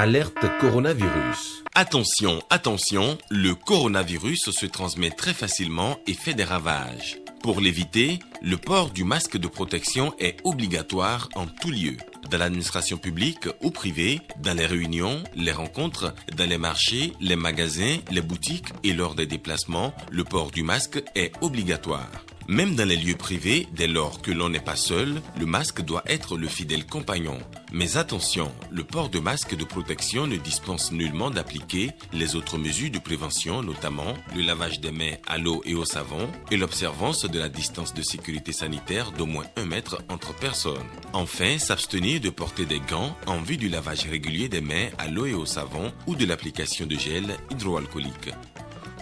Alerte coronavirus. Attention, attention, le coronavirus se transmet très facilement et fait des ravages. Pour l'éviter, le port du masque de protection est obligatoire en tout lieu. Dans l'administration publique ou privée, dans les réunions, les rencontres, dans les marchés, les magasins, les boutiques et lors des déplacements, le port du masque est obligatoire. Même dans les lieux privés, dès lors que l'on n'est pas seul, le masque doit être le fidèle compagnon. Mais attention, le port de masque de protection ne dispense nullement d'appliquer les autres mesures de prévention, notamment le lavage des mains à l'eau et au savon et l'observance de la distance de sécurité sanitaire d'au moins 1 mètre entre personnes. Enfin, s'abstenir de porter des gants en vue du lavage régulier des mains à l'eau et au savon ou de l'application de gel hydroalcoolique.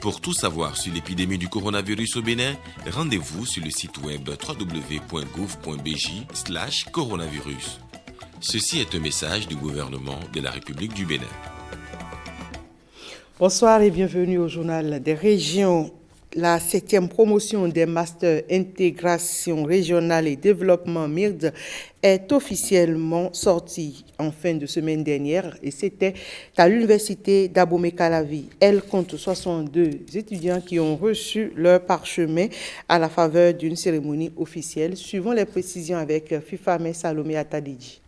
Pour tout savoir sur l'épidémie du coronavirus au Bénin, rendez-vous sur le site web www.gouv.bj/coronavirus. Ceci est un message du gouvernement de la République du Bénin. Bonsoir et bienvenue au journal des régions. La 7e promotion des masters intégration régionale et développement MIRD est officiellement sortie en fin de semaine dernière et c'était à l'université d'Abomey-Calavi. Elle compte 62 étudiants qui ont reçu leur parchemin à la faveur d'une cérémonie officielle, suivant les précisions avec Fifame Salomé Atadidji.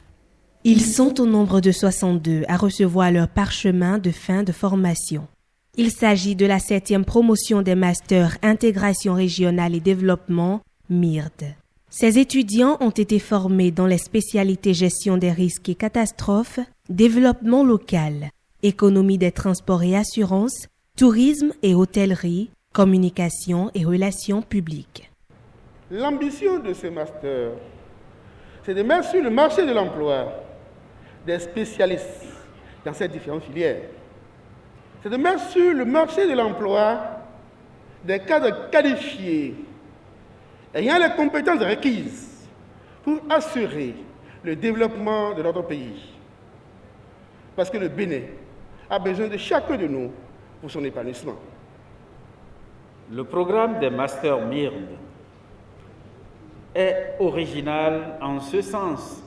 Ils sont au nombre de 62 à recevoir leur parchemin de fin de formation. Il s'agit de la 7e promotion des masters intégration régionale et développement, MIRD. Ces étudiants ont été formés dans les spécialités gestion des risques et catastrophes, développement local, économie des transports et assurances, tourisme et hôtellerie, communication et relations publiques. L'ambition de ce master, c'est de mettre sur le marché de l'emploi des spécialistes dans ces différentes filières. C'est de mettre sur le marché de l'emploi des cadres qualifiés, ayant les compétences requises pour assurer le développement de notre pays. Parce que le Bénin a besoin de chacun de nous pour son épanouissement. Le programme des masters MIRD est original en ce sens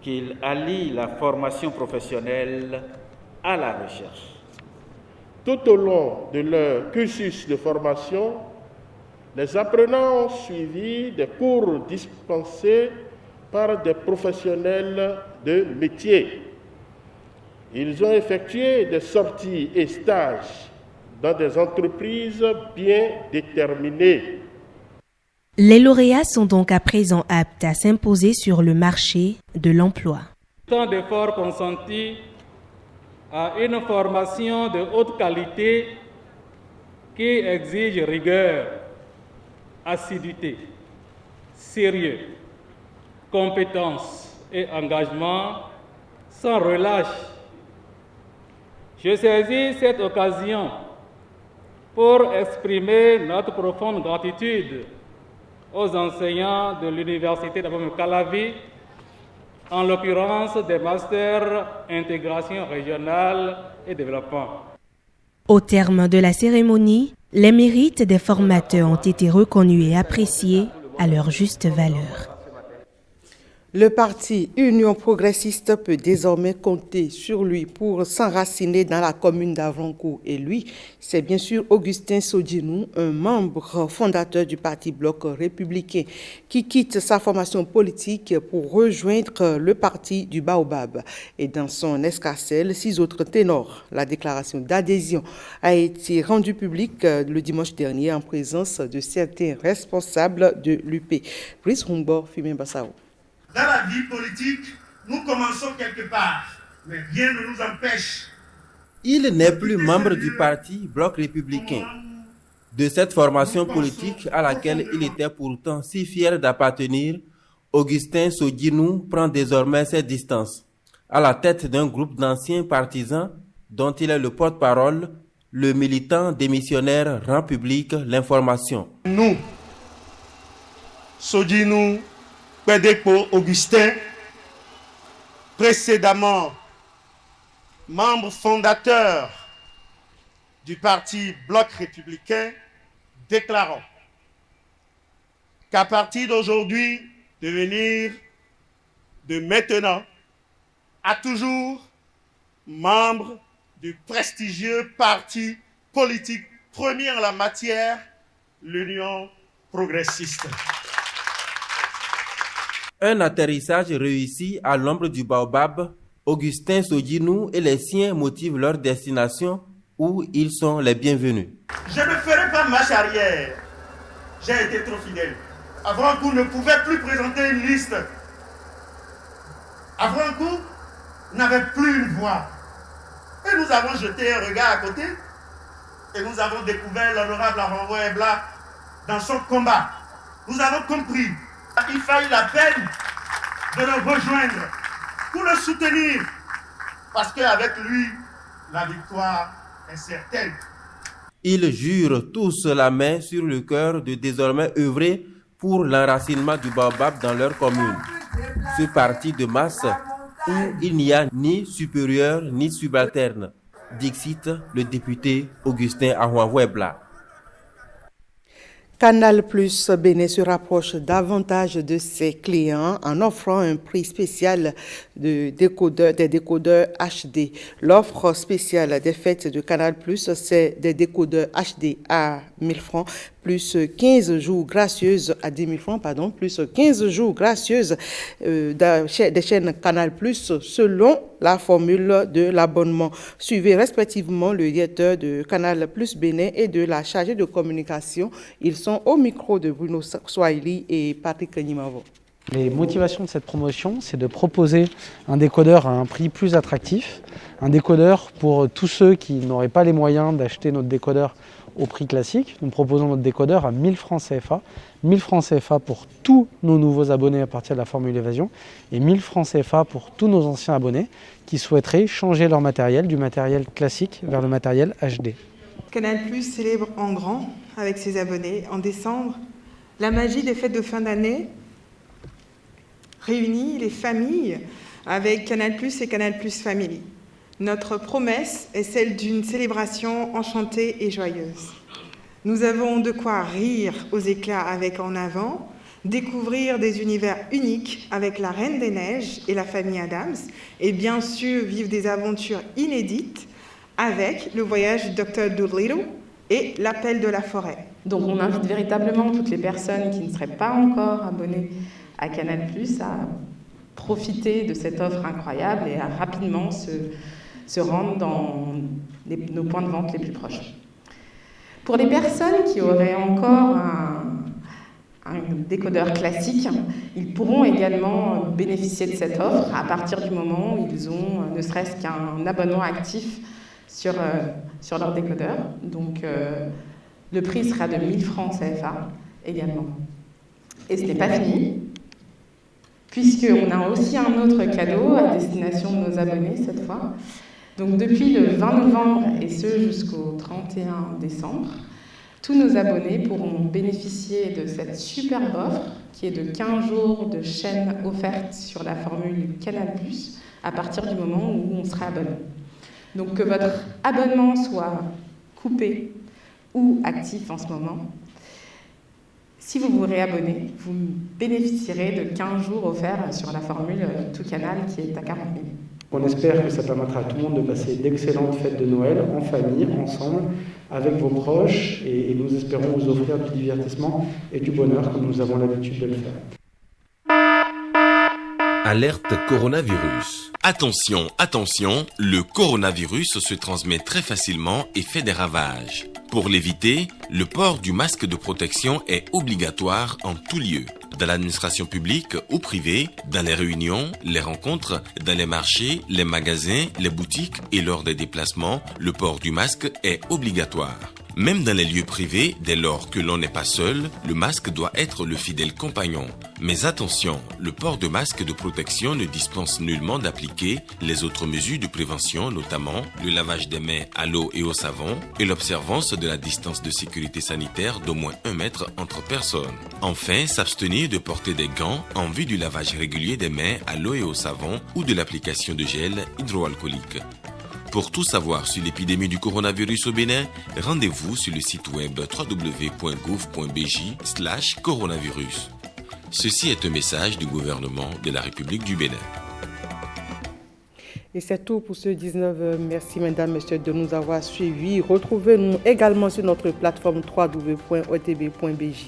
qu'il allie la formation professionnelle à la recherche. Tout au long de leur cursus de formation, les apprenants ont suivi des cours dispensés par des professionnels de métier. Ils ont effectué des sorties et stages dans des entreprises bien déterminées. Les lauréats sont donc à présent aptes à s'imposer sur le marché de l'emploi. Tant d'efforts consentis à une formation de haute qualité qui exige rigueur, assiduité, sérieux, compétence et engagement sans relâche. Je saisis cette occasion pour exprimer notre profonde gratitude aux enseignants de l'Université d'Abomey-Calavi, en l'occurrence des masters intégration régionale et développement. Au terme de la cérémonie, les mérites des formateurs ont été reconnus et appréciés à leur juste valeur. Le parti Union progressiste peut désormais compter sur lui pour s'enraciner dans la commune d'Avrancourt. Et lui, c'est bien sûr Augustin Sodinou, un membre fondateur du parti Bloc républicain, qui quitte sa formation politique pour rejoindre le parti du Baobab. Et dans son escarcelle, 6 autres ténors. La déclaration d'adhésion a été rendue publique le dimanche dernier en présence de certains responsables de l'UP. Brice Humbo, Fimé Bassao. Dans la vie politique, nous commençons quelque part, mais rien ne nous empêche. Il n'est plus membre du parti Bloc républicain. De cette formation politique à laquelle il était pourtant si fier d'appartenir, Augustin Sodinou prend désormais ses distances. À la tête d'un groupe d'anciens partisans dont il est le porte-parole, le militant démissionnaire rend publique l'information. Nous, Sodinou, Pédéco Augustin, précédemment membre fondateur du parti Bloc républicain, déclarant qu'à partir d'aujourd'hui, de maintenant, à toujours, membre du prestigieux parti politique premier en la matière, l'Union progressiste. Un atterrissage réussi à l'ombre du baobab, Augustin Sodjinou et les siens motivent leur destination où ils sont les bienvenus. Je ne ferai pas marche arrière. J'ai été trop fidèle. Avrancourt ne pouvait plus présenter une liste. Avrancourt n'avait plus une voix. Et nous avons jeté un regard à côté et nous avons découvert l'honorable Aron-Webla dans son combat. Nous avons compris. Il fallait la peine de le rejoindre pour le soutenir parce qu'avec lui, la victoire est certaine. Ils jurent tous la main sur le cœur de désormais œuvrer pour l'enracinement du baobab dans leur commune. Ce parti de masse où il n'y a ni supérieur ni subalterne, dixit le député Augustin Aron-Webla. Canal Plus Bénin se rapproche davantage de ses clients en offrant un prix spécial des décodeurs HD. L'offre spéciale des fêtes de Canal Plus, c'est des décodeurs HD à 1000 francs, plus 15 jours gracieuses à 10 000 francs, plus 15 jours gracieuses des chaînes Canal Plus selon la formule de l'abonnement. Suivez respectivement le directeur de Canal Plus Bénin et de la chargée de communication. Ils sont au micro de Bruno Swahili et Patrick Nimavo. Les motivations de cette promotion, c'est de proposer un décodeur à un prix plus attractif, un décodeur pour tous ceux qui n'auraient pas les moyens d'acheter notre décodeur au prix classique. Nous proposons notre décodeur à 1000 francs CFA. 1000 francs CFA pour tous nos nouveaux abonnés à partir de la formule évasion et 1000 francs CFA pour tous nos anciens abonnés qui souhaiteraient changer leur matériel du matériel classique vers le matériel HD. Canal+ célèbre en grand avec ses abonnés en décembre la magie des fêtes de fin d'année, réunit les familles avec Canal+ et Canal+ Family. Notre promesse est celle d'une célébration enchantée et joyeuse. Nous avons de quoi rire aux éclats avec En Avant, découvrir des univers uniques avec La Reine des Neiges et la famille Adams, et bien sûr vivre des aventures inédites avec Le Voyage du Dr Dolittle et L'Appel de la Forêt. Donc on invite véritablement toutes les personnes qui ne seraient pas encore abonnées à Canal+ à profiter de cette offre incroyable et à rapidement se rendre dans nos points de vente les plus proches. Pour les personnes qui auraient encore un décodeur classique, ils pourront également bénéficier de cette offre à partir du moment où ils ont ne serait-ce qu'un abonnement actif sur leur décodeur. Donc le prix sera de 1000 francs CFA également. Et ce n'est pas fini, puisqu'on a aussi un autre cadeau à destination de nos abonnés cette fois. Donc depuis le 20 novembre et ce jusqu'au 31 décembre, tous nos abonnés pourront bénéficier de cette superbe offre qui est de 15 jours de chaîne offerte sur la formule Canal+, à partir du moment où on sera abonné. Donc que votre abonnement soit coupé ou actif en ce moment, si vous vous réabonnez, vous bénéficierez de 15 jours offerts sur la formule Tout Canal qui est à 40 000. On espère que ça permettra à tout le monde de passer d'excellentes fêtes de Noël en famille, ensemble, avec vos proches, et nous espérons vous offrir du divertissement et du bonheur comme nous avons l'habitude de le faire. Alerte coronavirus. Attention, attention, le coronavirus se transmet très facilement et fait des ravages. Pour l'éviter, le port du masque de protection est obligatoire en tout lieu. Dans l'administration publique ou privée, dans les réunions, les rencontres, dans les marchés, les magasins, les boutiques et lors des déplacements, le port du masque est obligatoire. Même dans les lieux privés, dès lors que l'on n'est pas seul, le masque doit être le fidèle compagnon. Mais attention, le port de masque de protection ne dispense nullement d'appliquer les autres mesures de prévention, notamment le lavage des mains à l'eau et au savon et l'observance de la distance de sécurité sanitaire d'au moins 1 mètre entre personnes. Enfin, s'abstenir de porter des gants en vue du lavage régulier des mains à l'eau et au savon ou de l'application de gel hydroalcoolique. Pour tout savoir sur l'épidémie du coronavirus au Bénin, rendez-vous sur le site web www.gouv.bj/coronavirus. Ceci est un message du gouvernement de la République du Bénin. Et c'est tout pour ce 19h. Merci mesdames, messieurs de nous avoir suivis. Retrouvez-nous également sur notre plateforme www.otb.bj.